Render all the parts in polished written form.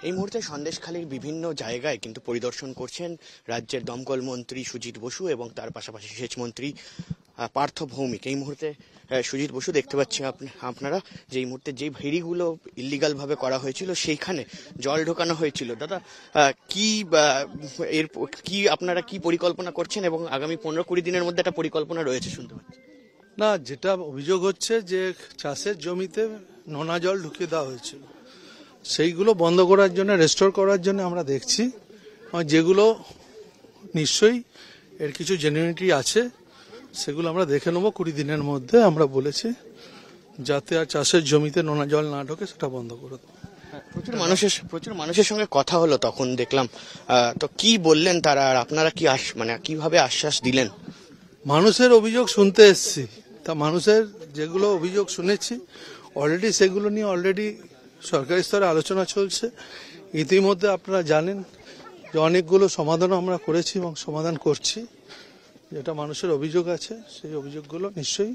এই মুহূর্তে সন্দেশখালীর বিভিন্ন জায়গায় কিন্তু পরিদর্শন করছেন রাজ্যের দমকল মন্ত্রী সুজিত বসু এবং তার পাশাপাশি সেচ মন্ত্রী পার্থ ভৌমিক। এই মুহূর্তে সুজিত বসু দেখতে পাচ্ছেন আপনারা যে এই মুহূর্তে যে ভেড়িগুলো ইল্লিগাল ভাবে করা হয়েছিল সেইখানে জল ঢোকানো হয়েছিল। দাদা, কি আপনারা কি পরিকল্পনা করছেন এবং আগামী 15-20 দিনের মধ্যে একটা পরিকল্পনা রয়েছে শুনতে পাচ্ছি? না, যেটা অভিযোগ হচ্ছে যে চাষের জমিতে নোনা জল ঢুকিয়ে দেওয়া হয়েছিল, সেইগুলো বন্ধ করার জন্য, রেস্টোর করার জন্য আমরা দেখছি। যেগুলো নিশ্চয়ই এর কিছু জেনুইনিটি আছে, সেগুলো আমরা দেখে নেবো 20 দিনের মধ্যে। আমরা বলেছি যাতে আর চাষের জমিতে নোনা জল না ঢোকে সেটা বন্ধ করে দেবো। প্রচুর মানুষের সঙ্গে কথা হলো, তখন দেখলাম। তো কি বললেন তারা, আর আপনারা কি কিভাবে আশ্বাস দিলেন? মানুষের অভিযোগ শুনতে এসছি, তা মানুষের যেগুলো অভিযোগ শুনেছি অলরেডি, সেগুলো নিয়ে অলরেডি সরকারি স্তরে আলোচনা চলছে। ইতিমধ্যে আপনারা জানেন যে অনেকগুলো সমাধানও আমরা করেছি এবং সমাধান করছি। যেটা মানুষের অভিযোগ আছে সেই অভিযোগগুলো নিশ্চয়ই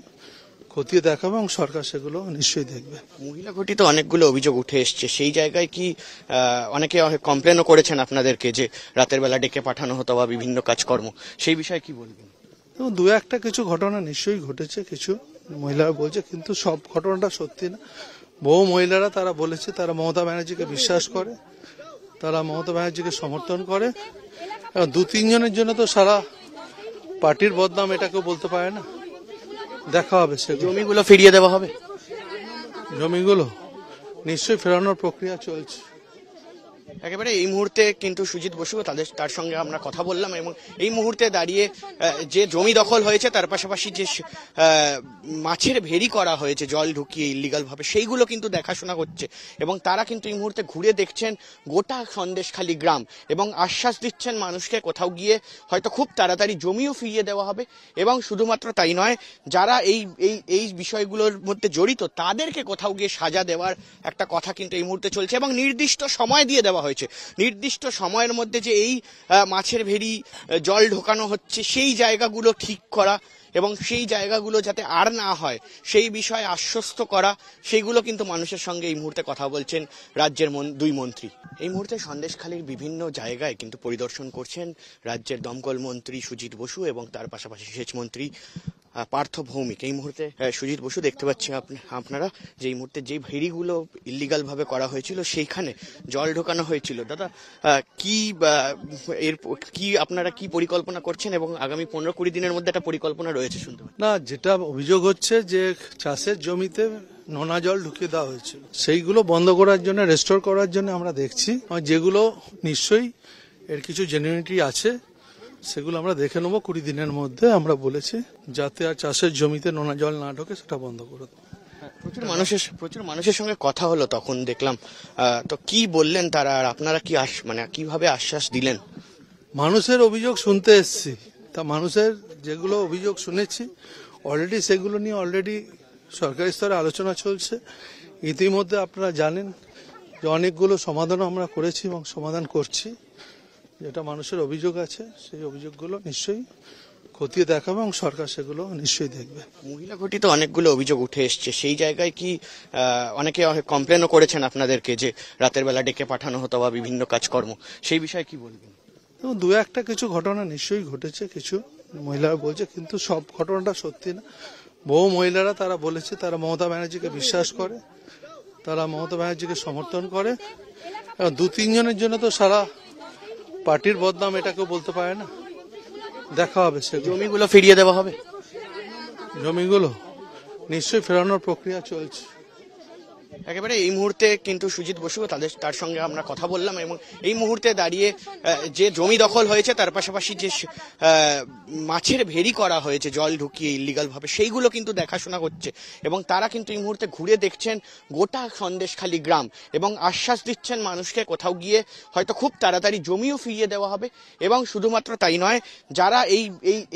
খতিয়ে দেখাবে এবং সরকার সেগুলো নিশ্চয়ই দেখবে। মহিলা ঘটিত অনেকগুলো অভিযোগ উঠে এসছে, সেই জায়গায় কি অনেকে কমপ্লেনও করেছেন আপনাদেরকে যে রাতের বেলা ডেকে পাঠানো হতো বা বিভিন্ন কাজকর্ম, সেই বিষয়ে কি বলবেন? এবং দু একটা কিছু ঘটনা নিশ্চয়ই ঘটেছে, কিছু মহিলারা বলছে, কিন্তু সব ঘটনাটা সত্যি না। বহু মহিলারা তারা বলেছে তারা মমতা ব্যানার্জিকে বিশ্বাস করে, তারা মমতা ব্যানার্জিকে সমর্থন করে। 2-3 জনের জন্য তো সারা পার্টির বদনাম, এটা কেউ বলতে পারে না। দেখা হবে, সে জমিগুলো ফিরিয়ে দেওয়া হবে। জমিগুলো নিশ্চয়ই ফেরানোর প্রক্রিয়া চলছে। একেবারে এই মুহূর্তে কিন্তু সুজিত বসু তার সঙ্গে আমরা কথা বললাম এবং এই মুহূর্তে দাঁড়িয়ে যে জমি দখল হয়েছে তার পাশাপাশি যে মাছের ভেড়ি করা হয়েছে জল ঢুকিয়ে ইল্লিগাল ভাবে, সেইগুলো কিন্তু দেখাশোনা করছে এবং তারা কিন্তু এই মুহূর্তে ঘুরে দেখছেন গোটা সন্দেশখালী গ্রাম এবং আশ্বাস দিচ্ছেন মানুষকে কোথাও গিয়ে হয়তো খুব তাড়াতাড়ি জমিও ফিরিয়ে দেওয়া হবে। এবং শুধুমাত্র তাই নয়, যারা এই বিষয়গুলোর মধ্যে জড়িত তাদেরকে কোথাও গিয়ে সাজা দেওয়ার একটা কথা কিন্তু এই মুহূর্তে চলছে এবং নির্দিষ্ট সময় দিয়ে দেওয়া হয়েছে। নির্দিষ্ট সময়ের মধ্যে যে এই মাছের ভেড়ি জল ঢোকানো হচ্ছে সেই জায়গাগুলো ঠিক করা এবং সেই জায়গাগুলো যাতে আর না হয় সেই বিষয়ে আশ্বস্ত করা, সেইগুলো কিন্তু মানুষের সঙ্গে এই মুহূর্তে কথা বলছেন রাজ্যের 2 মন্ত্রী। এই মুহূর্তে সন্দেশখালীর বিভিন্ন জায়গায় কিন্তু পরিদর্শন করছেন রাজ্যের দমকল মন্ত্রী সুজিত বসু এবং তার পাশাপাশি সেচ মন্ত্রী পার্থ ভৌমিক। এই মুহূর্তে সুজিত বসু দেখতে পাচ্ছেন আপনারা যে এই মুহূর্তে যে ভেড়িগুলো ইল্লিগাল ভাবে করা হয়েছিল সেইখানে জল ঢোকানো হয়েছিল। দাদা, কি আপনারা কি পরিকল্পনা করছেন এবং আগামী 15-20 দিনের মধ্যে একটা পরিকল্পনা রয়েছে শুনতে পাচ্ছি? না, যেটা অভিযোগ হচ্ছে যে চাষের জমিতে নোনা জল ঢুকিয়ে দেওয়া হয়েছিল, সেইগুলো বন্ধ করার জন্য, রেস্টোর করার জন্য আমরা দেখছি। যেগুলো নিশ্চয়ই এর কিছু জেনুইনিটি আছে, সেগুলো আমরা দেখে নেবো 20 দিনের মধ্যে। আমরা বলেছি যাতে আর চাষের জমিতে নোনা জল না ঢোকে সেটা বন্ধ করে দেবো। প্রচুর মানুষের সঙ্গে কথা হলো, তখন দেখলাম। তো কি বললেন তারা, আর আপনারা কি কিভাবে আশ্বাস দিলেন? মানুষের অভিযোগ শুনতে এসছি, তা মানুষের যেগুলো অভিযোগ শুনেছি অলরেডি, সেগুলো নিয়ে অলরেডি সরকারি স্তরে আলোচনা চলছে। ইতিমধ্যে আপনারা জানেন যে অনেকগুলো সমাধানও আমরা করেছি এবং সমাধান করছি। যেটা মানুষের অভিযোগ আছে সেই অভিযোগগুলো নিশ্চয়ই খতিয়ে দেখাবে এবং সরকার সেগুলো নিশ্চয়ই দেখবে। মহিলা ঘটিত অনেকগুলো অভিযোগ উঠে এসছে, সেই জায়গায় কি অনেকে কমপ্লেনও করেছেন আপনাদেরকে যে রাতের বেলা ডেকে পাঠানো হতো বা বিভিন্ন কাজকর্ম, সেই বিষয়ে কি বলবেন? এবং 2 একটা কিছু ঘটনা নিশ্চয়ই ঘটেছে, কিছু মহিলারা বলছে, কিন্তু সব ঘটনাটা সত্যি না। বহু মহিলারা তারা বলেছে তারা মমতা ব্যানার্জিকে বিশ্বাস করে, তারা মমতা ব্যানার্জিকে সমর্থন করে। 2-3 জনের জন্য তো সারা পার্টির বদনাম, এটা কেউ বলতে পারে না। দেখা হবে, সে জমিগুলো ফিরিয়ে দেওয়া হবে। জমিগুলো নিশ্চয়ই ফেরানোর প্রক্রিয়া চলছে। একেবারে এই মুহূর্তে কিন্তু সুজিত বসু তার সঙ্গে আমরা কথা বললাম এবং এই মুহূর্তে দাঁড়িয়ে যে জমি দখল হয়েছে তার পাশাপাশি যে মাছের ভেড়ি করা হয়েছে জল ঢুকিয়ে ইল্লিগাল ভাবে, সেইগুলো কিন্তু দেখাশোনা করছে এবং তারা কিন্তু এই মুহূর্তে ঘুরে দেখছেন গোটা সন্দেশখালী গ্রাম এবং আশ্বাস দিচ্ছেন মানুষকে কোথাও গিয়ে হয়তো খুব তাড়াতাড়ি জমিও ফিরিয়ে দেওয়া হবে। এবং শুধুমাত্র তাই নয়, যারা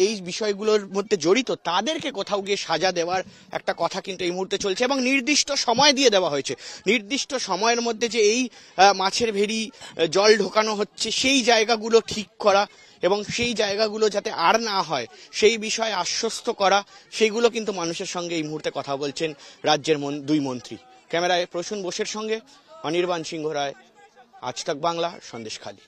এই বিষয়গুলোর মধ্যে জড়িত তাদেরকে কোথাও গিয়ে সাজা দেওয়ার একটা কথা কিন্তু এই মুহূর্তে চলছে এবং নির্দিষ্ট সময় দিয়ে দেওয়া হয়েছে। নির্দিষ্ট সময়ের মধ্যে যে এই মাছের ভেড়ি জল ঢোকানো হচ্ছে সেই জায়গাগুলো ঠিক করা এবং সেই জায়গাগুলো যাতে আর না হয় সেই বিষয়ে আশ্বস্ত করা, সেইগুলো কিন্তু মানুষের সঙ্গে এই মুহূর্তে কথা বলছেন রাজ্যের 2 মন্ত্রী। ক্যামেরায় প্রসূন বোসের সঙ্গে অনির্বাণ সিংহ রায়, আজ তাক বাংলা, সন্দেশখালী।